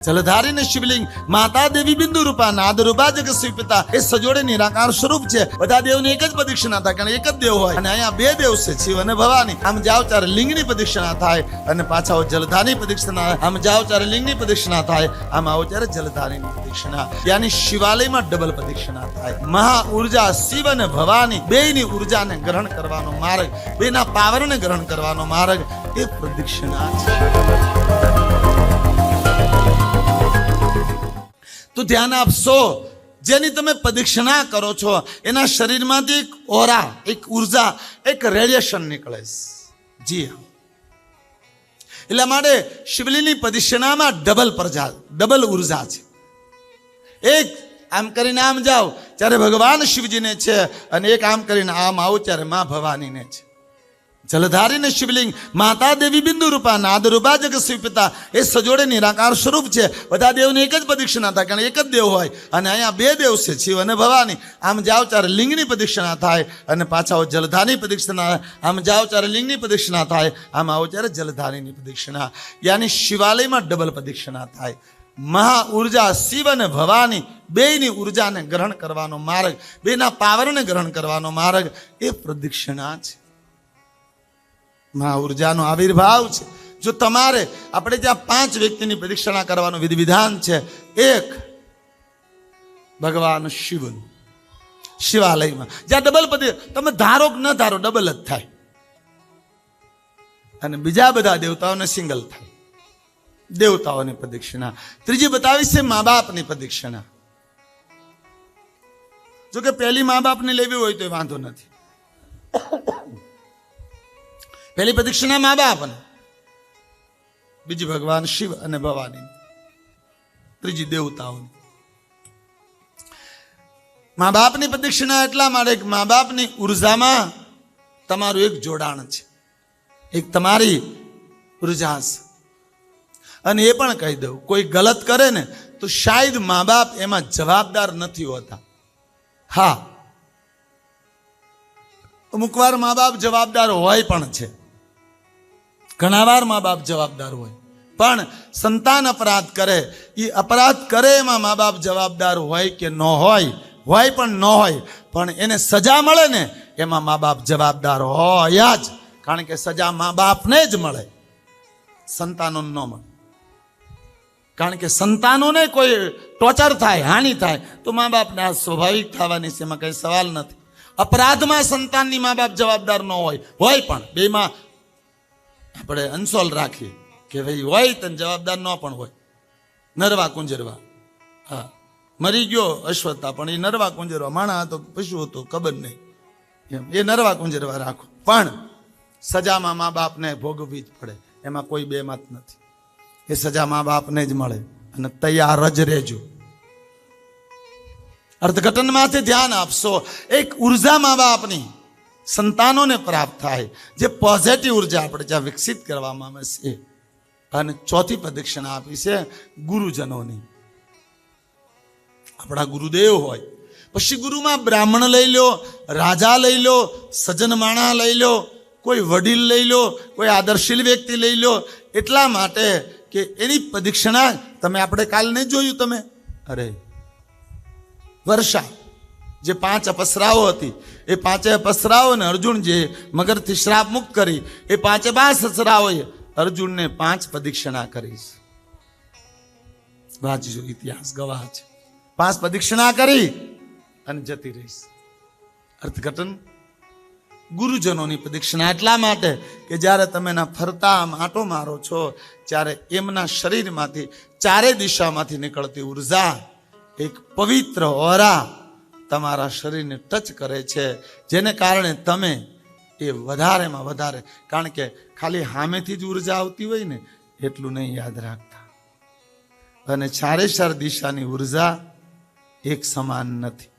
જલધારી ને શિવલિંગ, માતા દેવી બિંદુ રૂપા, નાદ રૂપા જગસ્વી પિતા, એ સજોડે નિરાકાર સ્વરૂપ છે. બધા દેવની એક જ પ્રદક્ષિણા થાય, કારણ એક જ દેવ હોય. અને અહીંયા બે દેવ છે, શિવ અને ભવાની. આમ જાઓ ત્યારે લિંગની પ્રદક્ષિણા થાય અને પાછા આવો જલધારી પ્રદક્ષિણા. આમ જાઓ ત્યારે લિંગની પ્રદક્ષિણા થાય, આમ આવો ત્યારે જલધારીની પ્રદક્ષિણા. યાની શિવાલયમાં ડબલ પ્રદક્ષિણા થાય. મહા ઉર્જા શિવ અને ભવાની બેયની ઉર્જાને ગ્રહણ કરવાનો માર્ગ, બેના પાવરને ગ્રહણ કરવાનો માર્ગ એ પ્રદક્ષિણા છે. તો ધ્યાન આપશો, જેની તમે પ્રદક્ષિણા કરો છો એના શરીરમાંથી એક ઓરા, એક ઉર્જા, એક રેડિયેશન નીકળે છે. જી હા, એટલા માટે શિવલિંગની પ્રદક્ષિણામાં ડબલ ઉર્જા છે. એક આમ કરીને આમ જાઓ ત્યારે ભગવાન શિવજીને છે, અને એક આમ કરીને આમ આવો ત્યારે મા ભવાનીને છે. જલધારી ને શિવલિંગ, માતા દેવી બિંદુ રૂપા, નાદ રૂપા જગસ્વી પિતા, એ સજોડે નિરાકાર સ્વરૂપ છે. બધા દેવની એક જ પ્રદક્ષિણા થાય, કારણ એક જ દેવ હોય. અને અહીંયા બે દેવ છે, શિવ અને ભવાની. આમ જાઓ ત્યારે લિંગની પ્રદક્ષિણા થાય અને પાછા આવો જલધારી પ્રદક્ષિણા. આમ જાઓ ત્યારે લિંગની પ્રદક્ષિણા થાય, આમ આવો ત્યારે જલધારીની પ્રદક્ષિણા. યાની શિવાલયમાં ડબલ પ્રદક્ષિણા થાય. મહા ઉર્જા શિવ અને ભવાની બેયની ઉર્જાને ગ્રહણ કરવાનો માર્ગ, બેના પાવરને ગ્રહણ કરવાનો માર્ગ એ પ્રદક્ષિણા છે. મહા ઉર્જાનો આવિર્ભાવ છે. જો તમારે, આપણે ત્યાં 5 વ્યક્તિની પ્રદક્ષિણા કરવાનું વિધિ વિધાન છે. એક, ભગવાન શિવનું શિવાલયમાં, જ્યાં ડબલ તમે ધારો કે ન ધારો ડબલ જ થાય. અને બીજા બધા દેવતાઓને સિંગલ થાય. દેવતાઓની પ્રદક્ષિણા. ત્રીજી બતાવી છે મા બાપની પ્રદક્ષિણા. જો કે પહેલી મા બાપની લેવી હોય તો વાંધો નથી. પહેલી પ્રદક્ષિણા મા બાપ, બીજી ભગવાન શિવ અને ભવાની, ત્રીજી દેવતાઓની. મા બાપની પ્રદક્ષિણા એટલા માટે કે મા બાપની ઉર્જામાં તમારું એક જોડાણ છે, એક તમારી ઉર્જા છે. અને એ પણ કહી દઉં, કોઈ ગલત કરે ને તો શાયદ મા બાપ એમાં જવાબદાર નથી હોતા. હા, અમુક વાર મા બાપ જવાબદાર હોય પણ છે, ઘણા વાર મા બાપ જવાબદાર હોય. પણ સંતાન અપરાધ કરે, એ અપરાધ કરે એમાં મા બાપ જવાબદાર હોય કે ન હોય, હોય પણ ન હોય, પણ એને સજા મળે ને એમાં મા બાપ જવાબદાર હોય જ. કારણ કે સજા મા બાપને જ મળે, સંતાનોને ન મળે. કારણ કે સંતાનોને કોઈ ટોર્ચર થાય, હાનિ થાય તો મા બાપને આ સ્વાભાવિક થવાની છે, એમાં કઈ સવાલ નથી. અપરાધમાં સંતાનની મા બાપ જવાબદાર ન હોય, હોય પણ બેમાં આપણે અનસોલ રાખીએ કે ભાઈ હોય તો જવાબદાર ન પણ હોય. નરવા કુંજરવા, હા, મરી ગયો અશ્વત્થા, પણ એ નરવા કુંજરવા, માણા હતો પશુ હતો ખબર નહીં, એમ એ નરવા કુંજરવા રાખો. પણ સજામાં મા બાપને ભોગવવી જ પડે, એમાં કોઈ બે મત નથી. એ સજા મા બાપને જ મળે, અને તૈયાર જ રહેજો. અર્થઘટનમાંથી ધ્યાન આપશો. એક ઉર્જા મા બાપની સંતાનોને પ્રાપ્ત થાય, જે પોઝિટિવ ઉર્જા આપણે જ્યાં વિકસિત કરવામાં આવે છે. અને ચોથી પ્રદક્ષિણા આપી છે ગુરુજનોની. આપણા ગુરુદેવ હોય, પછી ગુરુમાં બ્રાહ્મણ લઈ લો, રાજા લઈ લો, સજ્જન માણા લઈ લો, કોઈ વડીલ લઈ લો, કોઈ આદર્શીલ વ્યક્તિ લઈ લો. એટલા માટે કે એની પ્રદક્ષિણા તમે, આપણે કાલ નહીં જોયું તમે, અરે વર્ષા જે 5 અપસરાઓ હતી, એ 5 અપસરાઓને અર્જુન જે મગરથી શ્રાપ મુક્ત કરી, એ 5 અપસરાઓએ અર્જુનને 5 પ્રદક્ષિણા કરી. વાંચજો, ઇતિહાસ ગવાહ છે. 5 પ્રદક્ષિણા કરી અને જતી રહીશ. અર્થઘટન, ગુરુજનોની પ્રદક્ષિણા એટલા માટે કે જ્યારે તમે એના ફરતા આમ આંટો મારો છો, ત્યારે એમના શરીરમાંથી ચારે દિશામાંથી નીકળતી ઉર્જા, એક પવિત્ર ઓરા તમારા શરીરને ટચ કરે છે, જેને કારણે તમે એ વધારેમાં વધારે, કારણ કે ખાલી સામેથી જ ઉર્જા આવતી હોય ને એટલું નહીં યાદ રાખતા. અને ચારે ચાર દિશાની ઉર્જા એક સમાન નથી.